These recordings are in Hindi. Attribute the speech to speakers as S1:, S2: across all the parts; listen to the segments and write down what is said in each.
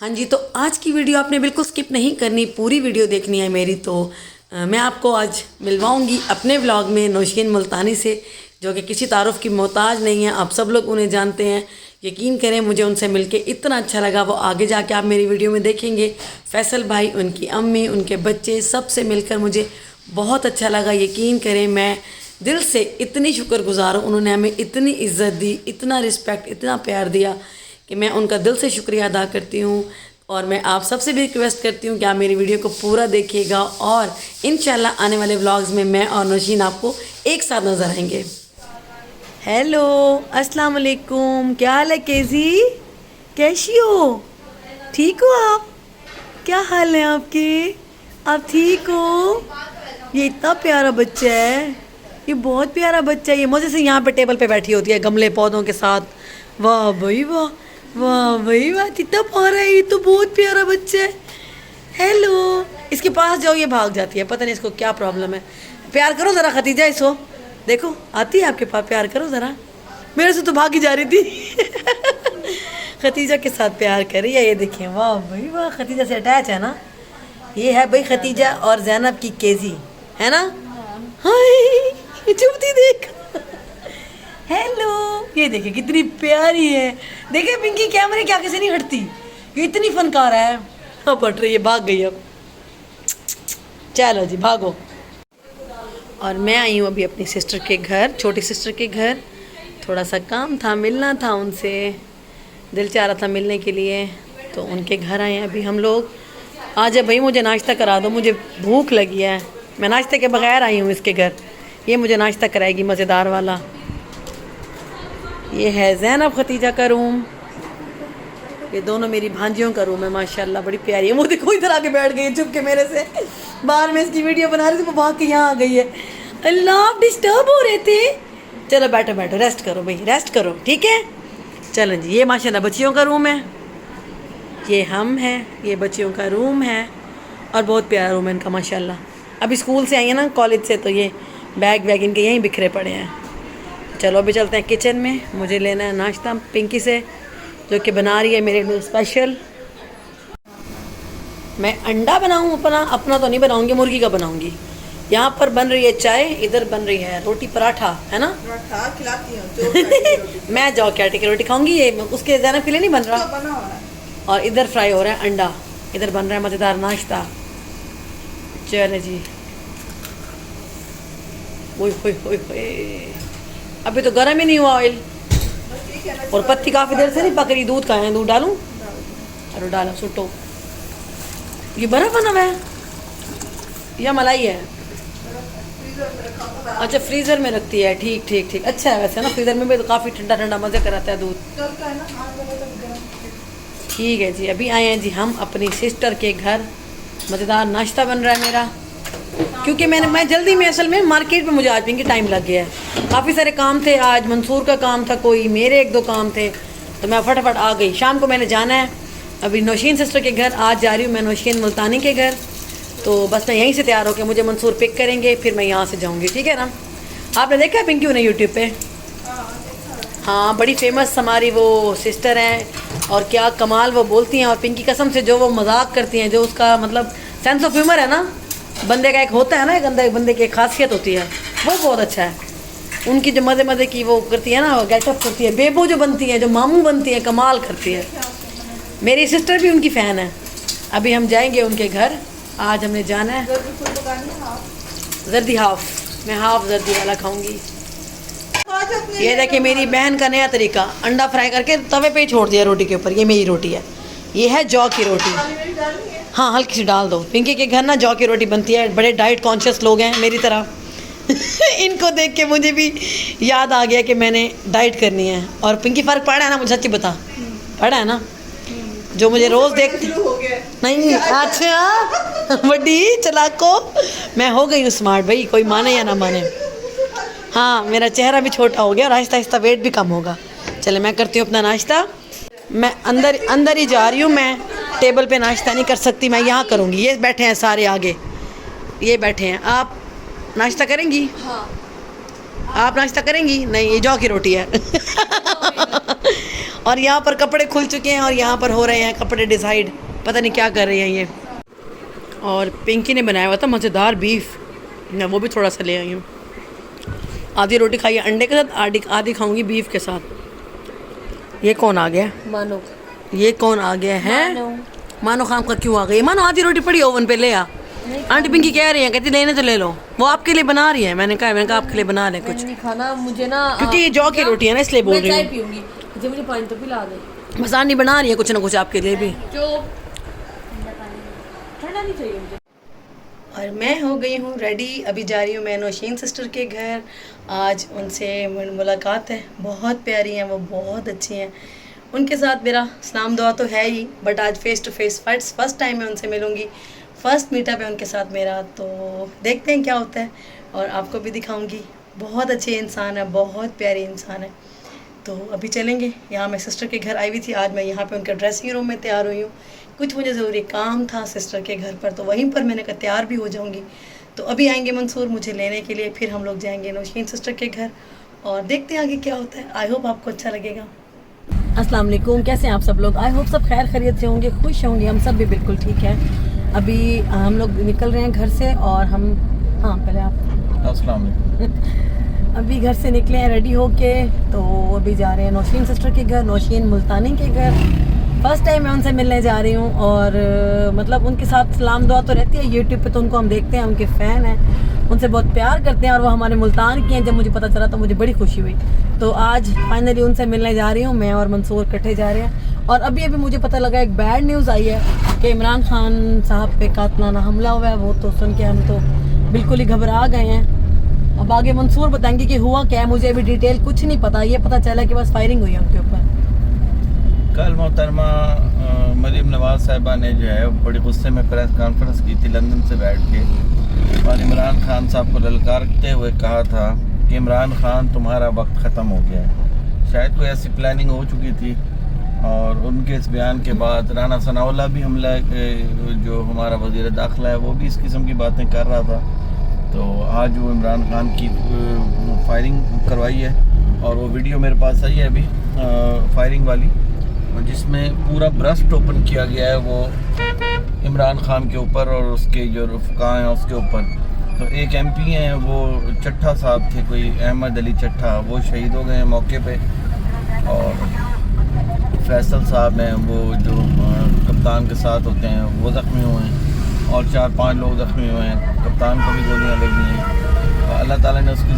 S1: हाँ जी, तो आज की वीडियो आपने बिल्कुल स्किप नहीं करनी, पूरी वीडियो देखनी है मेरी। तो मैं आपको आज मिलवाऊंगी अपने व्लॉग में नौशीन मुल्तानी से, जो कि किसी तारुफ की मोहताज नहीं है। आप सब लोग उन्हें जानते हैं। यकीन करें, मुझे उनसे मिलके इतना अच्छा लगा। वो आगे जाके आप मेरी वीडियो में देखेंगे। फैसल भाई, उनकी अम्मी, उनके बच्चे, सब से मिलकर मुझे बहुत अच्छा लगा। यकीन करें, मैं दिल से इतनी शुक्रगुजार हूँ। उन्होंने हमें इतनी इज़्ज़त दी, इतना रिस्पेक्ट, इतना प्यार दिया कि मैं उनका दिल से शुक्रिया अदा करती हूँ। और मैं आप सबसे भी रिक्वेस्ट करती हूँ कि आप मेरी वीडियो को पूरा देखिएगा, और इंशाल्लाह आने वाले व्लॉग्स में मैं और नौशीन आपको एक साथ नज़र आएंगे। हेलो, अस्सलाम वालेकुम। क्या हाल है केजी? कैसी हो? ठीक हो आप? क्या हाल है आपके? आप ठीक हो? ये इतना प्यारा बच्चा है, ये बहुत प्यारा बच्चा है। ये मज़े से यहाँ पे टेबल पे बैठी होती है गमले पौधों के साथ। वाह भाई वाह, वाह भाई वाह, कितना प्यारा है। ये तो बहुत प्यारा बच्चा है। हेलो, इसके पास जाओ, ये भाग जाती है। पता नहीं इसको क्या प्रॉब्लम है। प्यार करो ज़रा खतीजा इसको। देखो, आती है आपके पास, प्यार करो ज़रा। मेरे से तो भागी जा रही थी। खतीजा के साथ प्यार कर रही है। ये देखिए, वाह भाई वाह, खतीजा से अटैच है ना। ये है भाई खतीजा और जैनब की केजी, है ना। हाय, चुपती देख। हेलो, ये देखिए कितनी प्यारी है। देखिए पिंकी कैमरे के आगे से नहीं हटती, ये इतनी फनकार है। अब हट रही है, भाग गई। अब चलो जी, भागो। और मैं आई हूँ अभी अपनी सिस्टर के घर, छोटी सिस्टर के घर। थोड़ा सा काम था, मिलना था उनसे, दिल चाह रहा था मिलने के लिए, तो उनके घर आए हैं अभी हम लोग। आज भाई मुझे नाश्ता करा दो, मुझे भूख लगी है। मैं नाश्ते के बगैर आई हूँ इसके घर, ये मुझे नाश्ता कराएगी मज़ेदार वाला। ये है ज़ैनब खतीजा का रूम, ये दोनों मेरी भांजियों का रूम है। माशाल्लाह बड़ी प्यारी है। वो देखो इधर आके बैठ गई चुप के मेरे से। बाहर में इसकी वीडियो बना रही थी, वो भाग के यहाँ आ गई है। अल्लाह, आप डिस्टर्ब हो रहे थे। चलो बैठो बैठो, रेस्ट करो भाई, रेस्ट करो, ठीक है। चलो जी, ये माशाल्लाह बच्चियों का रूम है, ये हम हैं, ये बच्चियों का रूम है। और बहुत प्यारा रूम है इनका माशाल्लाह। अभी स्कूल से आई है ना, कॉलेज से, तो ये बैग वैग इनके यहीं बिखरे पड़े हैं। चलो अभी चलते हैं किचन में। मुझे लेना है नाश्ता पिंकी से, जो कि बना रही है मेरे लिए स्पेशल। मैं अंडा बनाऊँ अपना तो नहीं बनाऊँगी, मुर्गी का बनाऊँगी। यहाँ पर बन रही है चाय, इधर बन रही है रोटी पराठा, है ना।
S2: खिलाती हूँ।
S1: मैं जौ के आटे की रोटी खाऊंगी, ये उसके ज़्यादा के लिए नहीं बन रहा। और इधर फ्राई हो रहा है अंडा, इधर बन रहा है मज़ेदार नाश्ता। चले जी। ओए होए होए होए, अभी तो गर्म ही नहीं हुआ ऑयल। और पत्ती काफ़ी देर से नहीं पक रही। दूध का है, दूध डालूं? अरे डालो, सुटो। ये बर्फ़ बना हुआ है या मलाई है? अच्छा, फ्रीज़र में रखती है। ठीक ठीक ठीक, अच्छा है वैसे ना, फ्रीज़र में भी तो काफ़ी ठंडा ठंडा मज़े कराता है दूध। ठीक है जी। अभी आए हैं जी हम अपनी सिस्टर के घर। मज़ेदार नाश्ता बन रहा है मेरा, क्योंकि मैं जल्दी में, असल में मार्केट में मुझे आज भी टाइम लग गया है। काफ़ी सारे काम थे आज, मंसूर का काम था, कोई मेरे एक दो काम थे, तो मैं फटाफट आ गई। शाम को मैंने जाना है अभी नौशीन सिस्टर के घर। आज जा रही हूँ मैं नौशीन मुल्तानी के घर, तो बस मैं यहीं से तैयार होकर, मुझे मंसूर पिक करेंगे, फिर मैं यहाँ से जाऊँगी, ठीक है ना। आपने देखा है पिंकी उन्हें यूट्यूब पे? हाँ, बड़ी फेमस हमारी वो सिस्टर हैं, और क्या कमाल वो बोलती हैं। और पिंकी कसम से जो वो मजाक करती हैं, जो उसका मतलब सेंस ऑफ ह्यूमर है ना, बंदे का एक होता है ना, एक बंदे की एक खासियत होती है, वो बहुत अच्छा है। उनकी जो मज़े मज़े की वो करती है ना, गेटअप करती है, बेबो जो बनती है, जो मामू बनती है, कमाल करती है। मेरी सिस्टर भी उनकी फ़ैन है। अभी हम जाएंगे उनके घर, आज हमने जाना है। जर्दी हाफ, मैं हाफ जर्दी वाला खाऊंगी। ये देखिए मेरी बहन का नया तरीका, अंडा फ्राई करके तवे पे ही छोड़ दिया रोटी के ऊपर। ये मेरी रोटी है, ये है जौ की रोटी। हाँ, हल्की सी डाल दो। पिंकी के घर ना जौ की रोटी बनती है, बड़े डाइट कॉन्शियस लोग हैं मेरी तरह। इनको देख के मुझे भी याद आ गया कि मैंने डाइट करनी है। और पिंकी, फ़र्क पड़ा है ना मुझे? सच्ची बता, पड़ा है ना? जो मुझे रोज़ देखती नहीं। अच्छा, बड़ी चलाको मैं हो गई हूँ स्मार्ट भाई, कोई माने या ना माने। हाँ, मेरा चेहरा भी छोटा हो गया और आहिस्ता आहिस्ता वेट भी कम होगा। चले मैं करती हूँ अपना नाश्ता। मैं अंदर ही जा रही हूँ, मैं टेबल पे नाश्ता नहीं कर सकती, मैं यहाँ करूँगी। ये बैठे हैं सारे आगे, ये बैठे हैं। आप नाश्ता करेंगी? हाँ। आप नाश्ता करेंगी? नहीं, ये जौ की रोटी है। और यहाँ पर कपड़े खुल चुके हैं और यहाँ पर हो रहे हैं कपड़े डिसाइड, पता नहीं क्या कर रही हैं ये। और पिंकी ने बनाया हुआ था मज़ेदार बीफ, मैं वो भी थोड़ा सा ले आई हूँ। आधी रोटी खाई है अंडे के साथ, आधी खाऊंगी बीफ के साथ। ये कौन आ गया?
S3: मानो
S1: ये कौन आ गया है? मानो खाम का क्यों आ गई? मानो आधी रोटी पड़ी ओवन पे, ले आ। आंटी पिंकी कह रही है, कहती लेने तो ले लो, वो आपके लिए बना रही है। मैंने कहा आपके लिए बना लें कुछ,
S3: नहीं खाना मुझे ना,
S1: क्योंकि ये जौ की रोटी है ना, इसलिए बोल
S3: मैं
S1: रही
S3: चाय
S1: हूँ।
S3: पीऊंगी, मुझे पानी तो पिला दे।
S1: बस आंटी बना रही है कुछ ना कुछ आपके लिए भी।
S3: जो ठंडा नहीं चाहिए मुझे।
S1: और मैं हो गई हूँ रेडी, अभी जा रही हूँ मैं नौशीन सिस्टर के घर। आज उनसे मुलाकात है, बहुत प्यारी हैं वो, बहुत अच्छी हैं। उनके साथ मेरा सलाम दुआ तो है ही, बट आज face to face first time मैं उनसे मिलूँगी, फर्स्ट मीटअप है उनके साथ मेरा, तो देखते हैं क्या होता है और आपको भी दिखाऊंगी। बहुत अच्छे इंसान है, बहुत प्यारे इंसान है। तो अभी चलेंगे, यहाँ मैं सिस्टर के घर आई हुई थी, आज मैं यहाँ पे उनके ड्रेसिंग रूम में तैयार हुई हूँ। कुछ मुझे ज़रूरी काम था सिस्टर के घर पर, तो वहीं पर मैंने कहा तैयार भी हो जाऊँगी। तो अभी आएंगे मंसूर मुझे लेने के लिए, फिर हम लोग जाएंगे नौशीन सिस्टर के घर और देखते हैं आगे क्या होता है। आई होप आपको अच्छा लगेगा। अस्सलाम वालेकुम, कैसे हैं आप सब लोग? आई होप सब खैर खैरियत से होंगे, खुश होंगे। हम सब भी बिल्कुल ठीक है। अभी हम लोग निकल रहे हैं घर से और हम, हाँ पहले आप।
S4: अस्सलाम वालेकुम।
S1: अभी घर से निकले हैं रेडी होके, तो अभी जा रहे हैं नौशीन सिस्टर के घर, नौशीन मुल्तानी के घर। फर्स्ट टाइम मैं उनसे मिलने जा रही हूँ और मतलब उनके साथ सलाम दुआ तो रहती है, यूट्यूब पे तो उनको हम देखते हैं, उनके फ़ैन हैं, उनसे बहुत प्यार करते हैं और वो हमारे मुल्तान की हैं। जब मुझे पता चला तो मुझे बड़ी खुशी हुई। तो आज फाइनली उनसे मिलने जा रही हूँ, मैं और मंसूर इकट्ठे जा रहे हैं। और अभी मुझे पता लगा एक बैड न्यूज़ आई है कि इमरान खान साहब पे कातलाना हमला हुआ है। वो तो सुन के हम तो बिल्कुल ही घबरा गए हैं। अब आगे मंसूर बताएंगे कि हुआ क्या है, मुझे अभी डिटेल कुछ नहीं पता। ये पता चला कि बस फायरिंग हुई है उनके ऊपर।
S4: कल मोहतरमा मरीम नवाज साहिबा ने जो है बड़ी गुस्से में प्रेस कॉन्फ्रेंस की थी लंदन से बैठ के, और इमरान खान साहब को ललकारते हुए कहा था कि इमरान खान तुम्हारा वक्त ख़त्म हो गया है। शायद कोई ऐसी प्लानिंग हो चुकी थी और उनके इस बयान के बाद राना सनाउल्लाह भी हमला, जो हमारा वज़ीर दाखिला है वो भी इस किस्म की बातें कर रहा था। तो आज वो इमरान खान की फायरिंग करवाई है और वो वीडियो मेरे पास आई है अभी, फायरिंग वाली, जिसमें पूरा ब्रस्ट ओपन किया गया है वो इमरान खान के ऊपर और उसके जो रफ़का हैं उसके ऊपर। तो एक MP हैं, वो चट्ठा साहब थे, कोई अहमद अली चट्ठा, वो शहीद हो गए हैं मौके पे। और फैसल साहब हैं, वो जो कप्तान के साथ होते हैं, वो ज़ख्मी हुए हैं और 4-5 लोग ज़ख्मी हुए हैं। कप्तान को भी गोलियां लगी हैं। अल्लाह ताला ने उसकी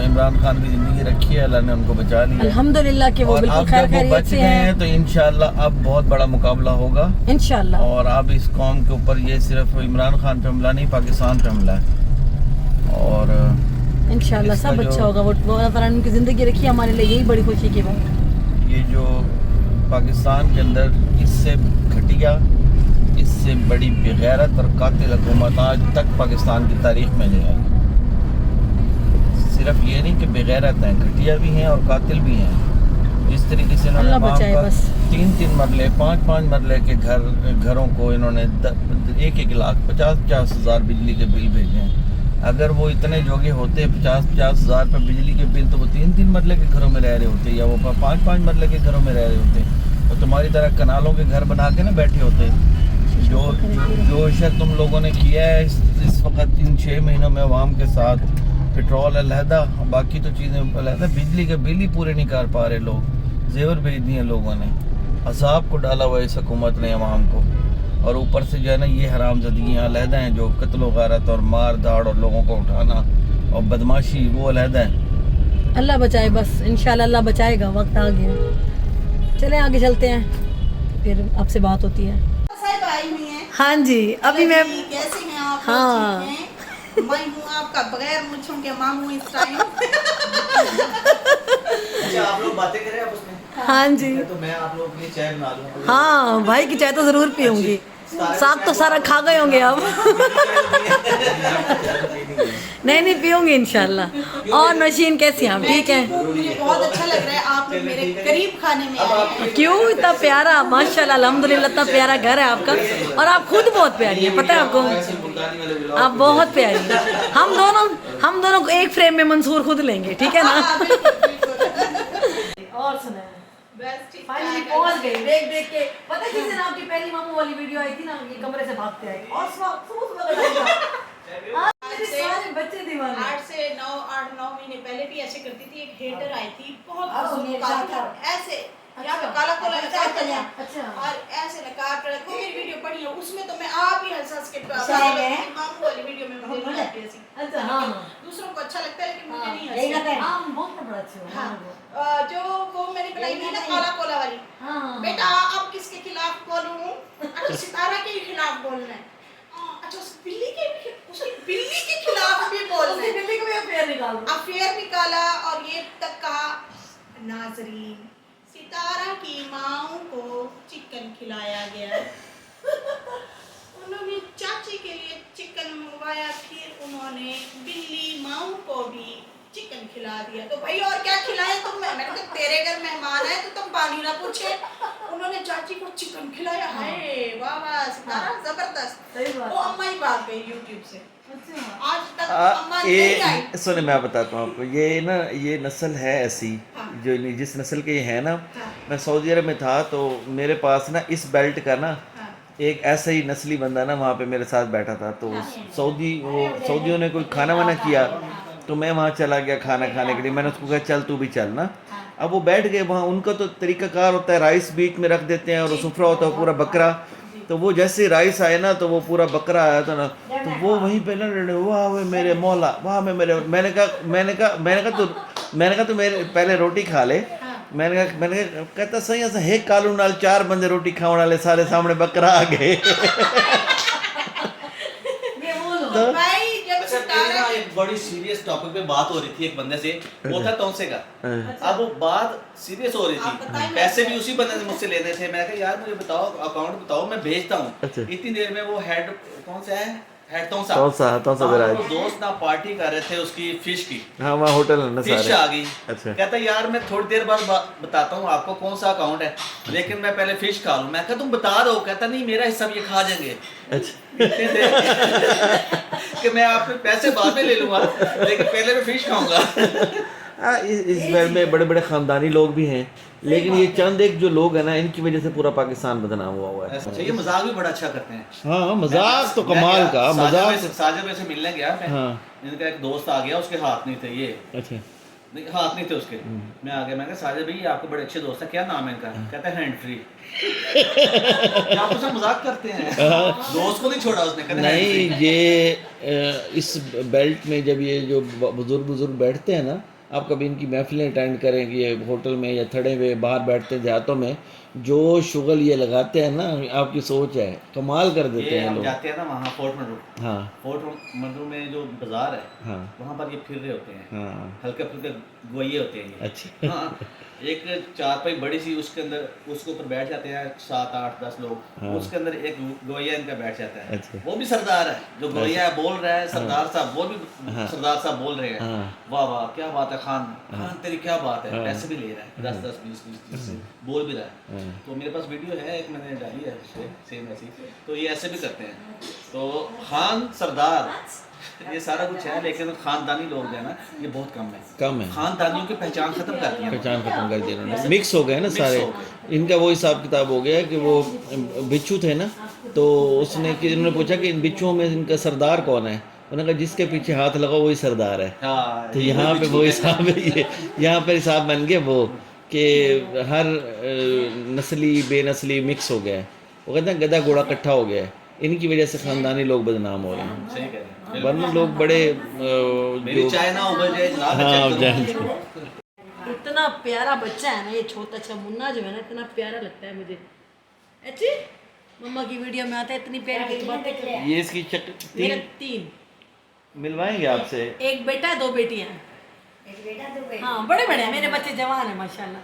S4: इमरान खान की ज़िंदगी रखी है, अल्लाह ने उनको बचा लिया
S1: अल्हम्दुलिल्लाह कि वो
S4: और
S1: बिल्कुल
S4: अब
S1: खैर
S4: जब वो
S1: खैरियत
S4: बच
S1: से
S4: गए
S1: हैं।
S4: हैं तो इंशाल्लाह अब बहुत बड़ा मुकाबला होगा
S1: इंशाल्लाह।
S4: और अब इस कौम के ऊपर ये सिर्फ इमरान खान पे हमला नहीं, पाकिस्तान पे हमला है। और
S1: इंशाल्लाह
S4: इसका
S1: सब
S4: जो-
S1: अच्छा होगा। वो अल्लाह ताला ने उनकी ज़िंदगी रखी है हमारे लिए, यही बड़ी खुशी की बात है।
S4: ये जो पाकिस्तान के अंदर इससे घटिया, इससे बड़ी बेगैरत और कातिल हुकूमत आज तक पाकिस्तान की तारीख में नहीं आई। सिर्फ ये नहीं कि बेगैरत हैं, घटिया भी हैं और कातिल भी हैं। जिस तरीके से इन्होंने
S1: अल्लाह बचाए बस।
S4: 3-3 मरले 5-5 मरले के घरों को इन्होंने 1-1 लाख 50-50 हज़ार बिजली के बिल भेजे हैं। अगर वो इतने जोगे होते 50-50 हज़ार पर बिजली के बिल, तो वो 3-3 मरले के घरों में रह रहे होते, या वो 5-5 मरले के घरों में रह रहे होते, और तुम्हारी तरह कनालों के घर बना के ना बैठे होते। जो शक तुम लोगों ने किया है इस वक्त इन 6 महीनों में अवाम के साथ, पेट्रोल अलहदा, बाकी तो चीज़ें अलहदा, बिजली के बिल ही पूरे नहीं कर पा रहे लोग, जेवर भेज दिए लोगों ने, अजाब को डाला हुआ इस हुकूमत ने अवाम को। और ऊपर से जो है ना ये हरामज़दियाँ अलहदा हैं, जो कत्ल व गारत और मार धाड़ और लोगों को उठाना और बदमाशी, वो अलहदा है।
S1: अल्लाह बचाए बस, इंशाल्लाह अल्लाह बचाएगा। वक्त आ गया, चलें आगे चलते हैं, फिर आपसे बात होती है।
S2: साहिब आई हुई हैं।
S1: हाँ जी, अभी मैं
S2: कैसे हैं आप?
S1: हाँ।
S2: ठीक हैं? मैं हूँ आपका बगैर मुझों के मामू इस टाइम।
S5: अच्छा आप लोग बातें करें आप उसमें,
S1: हाँ जी,
S5: तो मैं आप लोगों के लिए चाय बना लूँ।
S1: हाँ भाई की चाय तो ज़रूर पीऊँगी। साग तो सारा खा गए होंगे अब। नहीं पीऊँगी इंशाल्लाह। और नौशीन कैसी हैं आप? ठीक है।
S2: मुझे बहुत अच्छा लग रहा है, आप लोग मेरे करीब खाने में आए हैं।
S1: क्यों? इतना प्यारा, माशाल्लाह अल्हम्दुलिल्लाह, इतना प्यारा घर है आपका और आप खुद बहुत प्यारी हैं, पता है आपको? आप बहुत प्यारी हैं। हम दोनों को एक फ्रेम में मंसूर खुद लेंगे, ठीक है ना? और सुनाए
S2: बस ठीक
S1: फाइनली
S2: ठाक।
S1: पहुंच गए देख देख के। पता है किस दिन आपकी पहली मामू वाली वीडियो आई थी ना, ये कमरे से भागते आए और मेरे सारे बच्चे दीवाने।
S2: 8-9 महीने पहले भी ऐसे करती थी। एक हेटर आई थी बहुत
S1: हाँ,
S2: खुशबू
S1: मेरे
S2: काली
S1: साथ
S2: थी, ऐसे यहाँ पे
S1: अच्छा।
S2: काला काला लगा था
S1: अच्छा।
S2: और ऐसे लगा कर कोई मेरी वीडियो पड़ी है उसमें तो मैं आप ही हंस के मामू वाली वीडियो में मुझे नहीं आती ऐसी।
S1: अच्छा, हाँ, हाँ।
S2: दूसरों को अच्छा लगता है लेकिन मुझे नहीं
S1: यही
S2: हंसी।
S1: हाँ, बहुत बड़ा अच्छे हो।
S2: हाँ, जो वो मैंने बनाई थी ना काला कोला वाली,
S1: हाँ, हाँ।
S2: बेटा अब किसके खिलाफ बोलूं? अच्छा सितारा के खिलाफ बोलना है। अच्छा उसकी बिल्ली के खिलाफ भी बोलना है।
S1: बिल्ली को भी अफेयर निकाल दो।
S2: अफेयर निकाला और ये तक कहा, नाजरीन सितारा की माँ को चिकन खिलाया गया। उन्होंने चाची के लिए चिकन मंगवाया, फिर उन्होंने बिल्ली माँ को भी चिकन खिला दिया। तो भाई और क्या खिलाया तुम? मैंने कहा तेरे घर मेहमान है तो तुम पानी ना पूछे। उन्होंने चाची को चिकन खिलाया। हाय वाह वाह सितारा जबरदस्त।
S1: सही बात।
S2: वो अम्मा ही भाग गई यूट्यूब से।
S1: अच्छा।
S2: आज तक अम्मा नहीं आई।
S4: ये सुने मैं बताता हूँ आपको, ये ना ये नस्ल है ऐसी
S2: हाँ।
S4: जो जिस नस्ल के ये है ना।
S2: हाँ।
S4: मैं सऊदी अरब में था तो मेरे पास ना इस बेल्ट का ना
S2: हाँ।
S4: एक ऐसा ही नस्ली बंदा ना वहाँ पे मेरे साथ बैठा था। तो सऊदियों ने कोई खाना वाना किया तो मैं वहाँ चला गया खाना खाने के लिए। मैंने उसको कहा चल तू भी चल ना। अब वो बैठ गए वहाँ, उनका तो तरीकाकार होता है राइस बीच में रख देते हैं और सुफरा होता है पूरा बकरा। तो वो जैसे राइस आए ना तो वो पूरा बकरा आया था ना, तो वो वहीं पे ना वाह वे मेरे मौला वाह मैंने कहा तू मेरे पहले रोटी खा ले। मैंने कहा कहता सही ऐसा है कालू नाल 4 बंदे रोटी खाने वाले सारे सामने बकरा आ गए।
S1: ये बोलो।
S4: तो
S2: भाई जब
S5: अच्छा मेरी ना एक बड़ी सीरियस टॉपिक पे बात हो रही थी एक बंदे से, वो था टोंसे का। अब वो बात सीरियस हो रही
S2: आप
S5: थी,
S2: बताइए।
S5: पैसे भी उसी बंदे ने मुझसे लेने थे। मैंने कहा यार मुझे बताओ अकाउंट बताओ मैं भेजता हूँ।
S4: अच्छा।
S5: इतनी देर में वो हेड कौन सा है, हेड तोंसा
S4: तौसा
S5: हाँ,
S4: विराज।
S5: वो दोस्त ना पार्टी कर रहे थे उसकी फिश की।
S4: हाँ वहाँ होटल है ना
S5: फिश
S4: सारे।
S5: आ गई।
S4: अच्छा।
S5: कहता यार मैं थोड़ी देर बाद बताता हूँ आपको कौन सा अकाउंट है, लेकिन मैं पहले फिश खा लूँ। मैं कहा तुम बता दो। कहता नहीं मेरा हिस्सा ये खा जाएंगे।
S4: अच्छा।
S5: इतने देर कि मैं आपके पैसे बाद में ले लूंगा लेकिन पहले मैं फिश खाऊंगा।
S4: इस बार में बड़े बड़े खानदानी लोग भी हैं, लेकिन ये चंद एक जो लोग हैं ना इनकी वजह से पूरा पाकिस्तान बदनाम हुआ है।
S5: अच्छा ये मजाक भी बड़ा अच्छा करते हैं।
S4: हाँ मजाक तो कमाल का मजाक।
S5: साजिद में से मिलने गया मैं।
S4: हाँ।
S5: इनका एक दोस्त आ गया, उसके हाथ नहीं थे ये,
S4: अच्छा।
S5: नहीं हाथ नहीं थे उसके। मैं आ गया, मैं कहा साजिद भाई आपके बड़े अच्छे दोस्त है, क्या नाम है इनका? कहता है हैंड फ्री। आप उससे मजाक करते हैं, दोस्त को नहीं छोड़ा उसने। कहता
S4: नहीं ये इस बेल्ट में जब ये जो बुजुर्ग बैठते हैं ना, आप कभी इनकी महफिलें अटेंड करें कि ये होटल में या थड़े हुए बाहर बैठते हैं देहातों में, जो शुगल ये लगाते हैं ना, आपकी सोच है कमाल कर देते
S5: ये
S4: हैं
S5: हम
S4: लोग।
S5: जाते हैं ना वहाँ फोर्ट मंडू।
S4: हाँ
S5: फोर्ट मंडू में जो बाजार है
S4: हाँ
S5: वहाँ पर ये फिर रहे होते हैं,
S4: हाँ।
S5: हल्के फुल्के गोइये होते हैं ये।
S4: अच्छा।
S5: हाँ, एक चारपाई बड़ी सी उसके अंदर उसके ऊपर बैठ जाते हैं 7, 8, 10 लोग।
S4: हाँ।
S5: उसके अंदर एक गोइया इनका बैठ जाता है।
S4: अच्छा।
S5: वो भी सरदार है, जो गोइया है बोल रहा है सरदार साहब, वो भी
S4: हाँ।
S5: सरदार साहब बोल रहे हैं।
S4: हाँ।
S5: वाह वाह क्या बात है खान,
S4: हाँ।
S5: खान तेरी क्या बात है।
S4: हाँ।
S5: पैसे भी ले रहा है 10, 10, 20, 20 बोल भी रहा है।
S4: हाँ।
S5: तो मेरे पास वीडियो है एक, मैंने डाली है सेम ऐसी। तो ये ऐसे भी करते हैं। तो खान सरदार ये सारा कुछ है, लेकिन खानदानी लोग जो है ना ये बहुत कम है। खानदानियों की पहचान खत्म कर दी है।
S4: पहचान खत्म कर दी उन्होंने, मिक्स हो गए ना
S5: मिक्स
S4: सारे।
S5: हो गए।
S4: इनका वो हिसाब किताब हो गया कि वो बिच्छू थे ना, तो उसने कि इन्होंने पूछा कि इन बिच्छुओं में इनका सरदार कौन है। उन्होंने कहा जिसके पीछे हाथ लगाओ वही सरदार है।
S5: हाँ,
S4: तो यहाँ पे वो हिसाब है, ये यहाँ पर हिसाब बन गया वो कि हर नस्ली बेनस्ली मिक्स हो गया है। वो कहते हैं गधा घोड़ा इकट्ठा हो गया है, इनकी वजह से खानदानी लोग बदनाम हो रहे हैं।
S5: सही कह रहे हैं।
S4: वरना लोग बड़े
S5: मेरी
S4: जो
S5: चाय ना उबल जाए जनाब, मैं
S4: हाँ
S5: check
S4: जान
S5: करूँ।
S1: इतना प्यारा बच्चा है ना ये छोटा सा मुन्ना जो है ना, इतना प्यारा लगता है मुझे। अच्छी मम्मा की वीडियो में आता है, इतनी प्यारी प्यारी बातें करता है।
S4: ये इसकी
S1: मेरे
S4: 3
S1: 3
S4: मिलवाएंगे आपसे।
S1: एक बेटा 2 बेटियां हैं। हाँ बड़े बड़े हैं मेरे बच्चे, जवान है माशाल्लाह।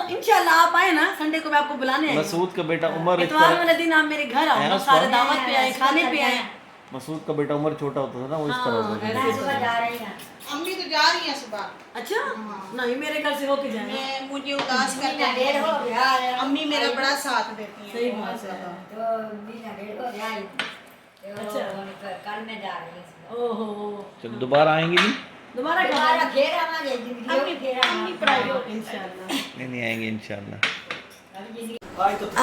S1: इंशाल्लाह आप आए ना संडे को, मैं आपको बुलाने आई हूँ।
S4: मसूद का बेटा उमर इस
S1: इतवार
S4: तरह,
S1: वाले दिन आप मेरे घर आओ ना, सारे दावत पे आए, खाने पे आए।
S4: मसूद का बेटा उमर छोटा होता था ना, वो इस तरह
S1: हाँ,
S4: होता था।
S1: ऐसे ही।
S2: अम्मी तो जा रही है सुबह।
S1: अच्छा नहीं मेरे घर से होके जाए।
S2: मैं मुझे उदास करते हैं। अम्मी मेरा बड़ा साथ देती हैं।
S1: सही बात है।
S6: कल मैं जा रही हूँ।
S1: ओहो
S4: चलो दोबारा आएंगी नहीं?
S3: दोबारा इंशाल्लाह।
S4: नहीं आएंगे इंशाल्लाह।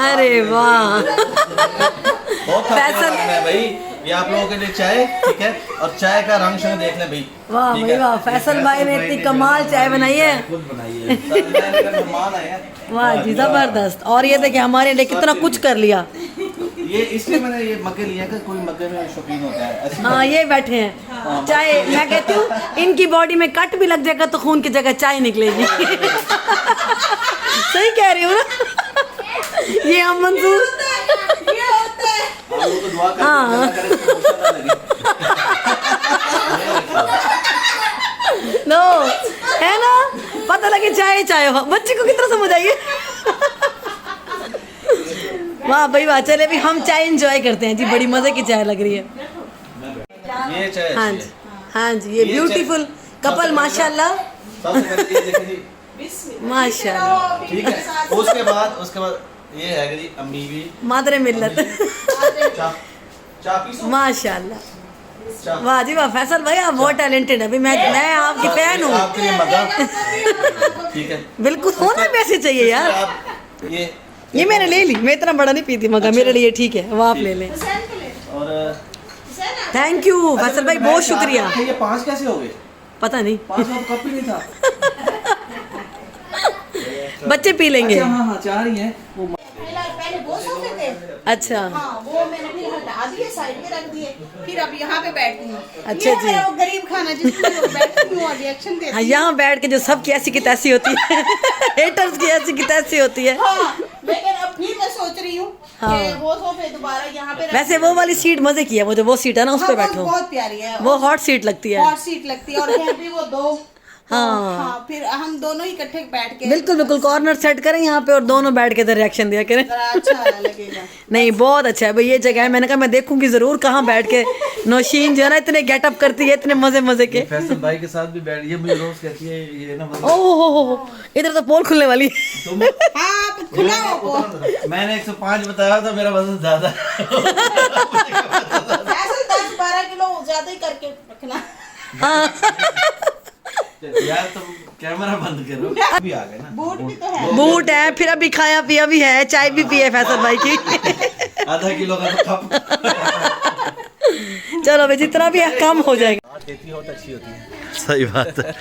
S1: अरे वाह
S5: बहुत
S1: फैसल।
S5: है भाई, ये आप लोगों के लिए चाय, ठीक है, और चाय का रंग शंग देख लें भाई।
S1: वाह
S5: ठीक
S1: भाई
S5: है?
S1: वाह, फैसल भाई ने इतनी कमाल चाय बनाई है।
S5: खुद बनाई है। मेहमान आए हैं।
S1: वाह जी जबरदस्त। और ये देखिए हमारे लिए कितना कुछ कर लिया।
S5: ये इसलिए मैंने ये मग्गे लिए कि कोई मग्गे में शौकीन होता है ऐसी
S1: हाँ ये बैठे हैं चाय। मैं कहती हूँ इनकी बॉडी में कट भी लग जाएगा तो खून की जगह चाय निकलेगी। सही कह रही हूँ ना। ये हम मंसूर।
S2: ये होता है।
S5: हम लोग तो दुआ करते हैं
S1: हाँ।
S5: अल्लाह करे इसको गुस्सा ना लगे।
S1: नो है ना, पता लगे चाय चाय हो। बच्चे को कितना समझ आई है। वाह भाई वाह। चले भी हम चाय एंजॉय करते हैं जी, बड़ी मजे की चाय लग रही है।
S5: ये चाय
S1: हाँ
S5: अच्छी
S1: जी
S5: है।
S1: हाँ जी। ये ब्यूटीफुल कपल माशाल्लाह
S5: सबसे पहले ये देखें जी,
S1: माशाल्लाह।
S5: ठीक है। उसके बाद ये है कि जी अम्मी भी
S1: मादरे मिल्लत।
S5: चाय पी सो।
S1: माशाल्लाह।
S5: चाय।
S1: वाह जी वाह फैसल भाई आप बहुत टैलेंटेड है। अभी मैं आपकी फैन हूँ।
S5: आपके लिए मजा, ठीक है।
S1: बिल्कुल होना भी ऐसे चाहिए यार।
S5: आप
S1: ये मैंने ले ली, मैं इतना बड़ा नहीं पीती मगर मेरे लिए ठीक है, वो आप ले लें।
S5: और
S1: थैंक यू फैसल भाई, बहुत शुक्रिया।
S5: ये 5 कैसे हो गए?
S1: पता नहीं
S5: 5 का कप ही नहीं था।
S1: बच्चे पी लेंगे।
S5: अच्छा, हाँ 4 ही हैं वो।
S2: पहले वो सोफे थे।
S1: अच्छा
S2: हाँ वो मैंने फिर हटा दिए, साइड में रख दिए, फिर अब यहाँ पे बैठती हूँ।
S1: अच्छा
S2: ये
S1: जी।
S2: मेरा वो गरीब खाना जिसमें वो बैठती हूँ और रिएक्शन देती
S1: हाँ
S2: हूँ।
S1: यहाँ बैठ के जो सबकी ऐसी की तैसी होती है। हेटर्स की ऐसी की तैसी होती है।
S2: हाँ लेकिन अब फिर मैं सोच रही हूँ
S1: हाँ।
S2: कि वो सोफे दोबारा यहाँ पे
S1: वैसे वो वाली सीट मजे की है, वो जो वो सीट है ना उस पे बैठो,
S2: बहुत प्यारी है।
S1: वो हॉट सीट लगती है।
S2: हॉट सीट लगती है और यहाँ पे वो 2।
S1: हाँ।
S2: हाँ फिर हम दोनों ही इकट्ठे बैठ के
S1: बिल्कुल बिल्कुल कॉर्नर सेट करें यहाँ पे और दोनों बैठ के रिएक्शन दिया करें।
S2: जरा अच्छा लगेगा।
S1: नहीं बहुत अच्छा है भाई ये जगह है। मैंने कहा मैं देखूंगी जरूर कहाँ बैठ के नौशीन जो है ना इतने गेटअप करती है, इतने मजे मजे के।
S5: फैसल भाई के साथ भी बैठ, ये मुझे रोज कहती है ये ना मतलब
S1: ओह इधर तो पोल खुलने वाली है।
S5: तुम
S2: हाँ आप खुला हो वो।
S5: मैंने 105 बताया था, मेरा वजन ज्यादा है।
S2: ऐसे 10-12 किलो ज्यादा ही करके रखना।
S5: यार तुम कैमरा बंद करो। अभी आ गए ना।
S2: बूट भी तो है।
S1: बूट है, फिर अभी खाया पिया भी है, चाय भी पी है फैसल भाई की।
S5: आधा किलो का तो कप।
S1: चलो भाई जितना भी है कम हो जाएगा।
S5: खेती हो तो अच्छी होती है।
S4: सही बात है।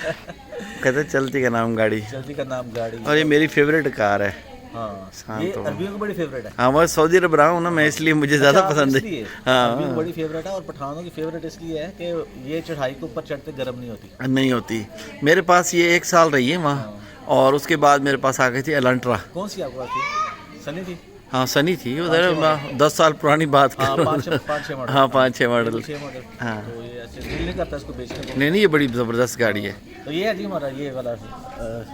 S4: कहते चलती का नाम गाड़ी,
S5: जल्दी का नाम गाड़ी।
S4: और ये मेरी फेवरेट कार है।
S5: हाँ
S4: शांत
S5: ये
S4: हो।
S5: अरबियों की बड़ी फेवरेट है।
S4: हाँ मैं सऊदी अरब रहा हूँ ना मैं, इसलिए मुझे ज़्यादा पसंद है।
S5: अरबियों
S4: हाँ
S5: की बड़ी फेवरेट है और पठानों की फेवरेट इसलिए है कि ये चढ़ाई के ऊपर चढ़ते गर्म नहीं होती।
S4: नहीं होती। मेरे पास ये 1 साल रही है वहाँ, और उसके बाद मेरे पास आ गई थी एलेंट्रा।
S5: कौन सी आपके पास थी? सनी थी?
S4: हाँ सनी थी उधर, 10 साल पुरानी बात
S5: हाँ
S4: करो।
S5: 5-6 मॉडल।
S4: हाँ 5-6 मॉडल।
S5: 6 मॉडल।
S4: हाँ।
S5: तो ये ऐसे दिल नहीं करता इसको बेचने को।
S4: नहीं ये बड़ी ज़बरदस्त गाड़ी है।
S5: तो ये है जी हमारा ये वाला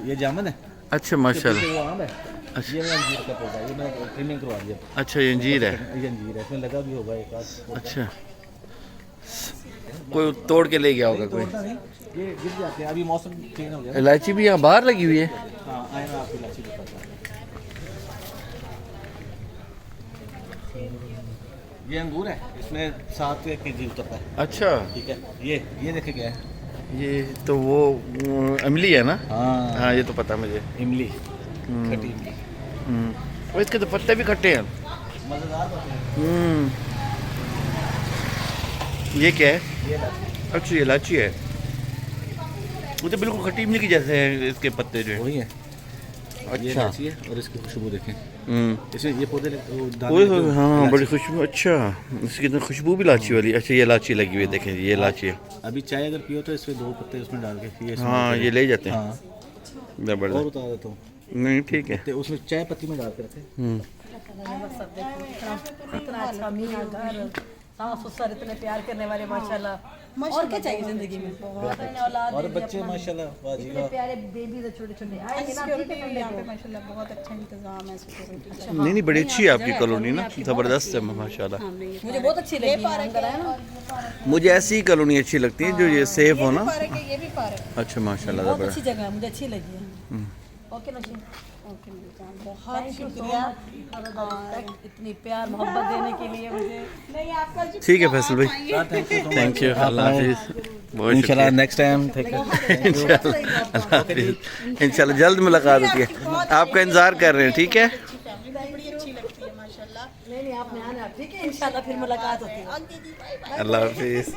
S5: ये जामुन है।
S4: अच्छा माशाल्लाह।
S5: ये आम है। ये मैं अंजीर का पौधा है, ये मैं ट्रिमिंग करवा दिया।
S4: अच्छा ये अंजीर है।
S5: ये अंजीर है, इसमें लगा भी होगा एक आध।
S4: अच्छा कोई तोड़ के ले गया होगा कोई।
S5: तोड़ना नहीं, ये गिर जाते हैं, अभी मौसम चेंज हो गया।
S4: इलायची भी यहाँ बाहर लगी हुई है।
S5: हाँ आए मैं आपको इलायची बताता हूँ। ये अंगूर है, इसमें 7 kg उतरता है।
S4: अच्छा
S5: ठीक है, ये देखे क्या है?
S4: ये तो वो इमली है ना।
S5: हाँ
S4: हाँ ये तो पता मुझे।
S5: इमली, खट्टी इमली।
S4: और इसके तो पत्ते भी खट्टे हैं।
S5: मज़ेदार होते हैं।
S4: ये क्या है?
S5: ये इलायची।
S4: अच्छा ये इलायची है। वो तो बिल्कुल खट्टी इमली की जैसे हैं इसके पत्ते जो है।
S5: वही है। ये
S4: अच्छा
S5: इलायची है और इसकी खुशबू देखें। इसमें ये पौधे
S4: ओए होए, हाँ बड़ी खुशबू। अच्छा इसकी तो खुशबू भी इलायची वाली। अच्छा ये इलायची लगी हुई है, देखें ये इलायची है।
S5: अभी चाय अगर पियो तो इसमें 2 पत्ते उसमें डाल के ये इसमें
S4: हाँ
S5: डाल के
S4: ये ले जाते हैं।
S5: हाँ और
S4: जबरदस्त।
S5: उतार देता हूँ।
S4: नहीं ठीक है।
S5: तो उसमें चाय पत्ती में डाल के रखें।
S3: इतना अच्छा मीना घर साफ सुथरा, इतने प्यार करने वाले माशाल्लाह। और क्या चाहिए जिंदगी में? बहुत अपने औलाद
S5: और बच्चे माशाल्लाह वाह जी वाह।
S3: प्यारे बेबी तो छोटे छोटे आएंगे ना।
S2: यहाँ पे माशाल्लाह बहुत अच्छा इंतजाम है सिक्योरिटी का।
S4: नहीं नहीं बड़ी अच्छी है आपकी कॉलोनी ना, ज़बरदस्त है माशाल्लाह।
S3: मुझे बहुत अच्छी लगी अंदर है ना।
S4: मुझे ऐसी ही कॉलोनी अच्छी लगती है जो ये सेफ हो ना।
S2: पार्क है, ये भी पार्क है।
S4: अच्छा माशाल्लाह
S3: बहुत
S4: ज़बरदस्त।
S3: अच्छी जगह है, मुझे अच्छी लगी है। ओके नशीन,
S2: ओके मेरी जान, बहुत
S3: थैंक यू सो
S2: शुक्रिया।
S3: मच इतनी प्यार मोहब्बत देने के लिए मुझे।
S2: नहीं आपका जो
S4: ठीक है फैसल भाई,
S5: थैंक यू
S4: थैंक यू, अल्लाह हाफिज़। बहुत
S5: इंशाल्लाह नेक्स्ट टाइम
S4: इंशाल्लाह जल्द मुलाकात होती है। आपका इंतजार कर रहे हैं, ठीक है।
S2: फैमिली बड़ी अच्छी लगती है माशाल्लाह।
S3: नहीं नहीं आपने आना, ठीक है, इंशाल्लाह फिर मुलाकात होती है।
S2: ओके जी, बाय बाय।
S4: अल्लाह हाफिज़।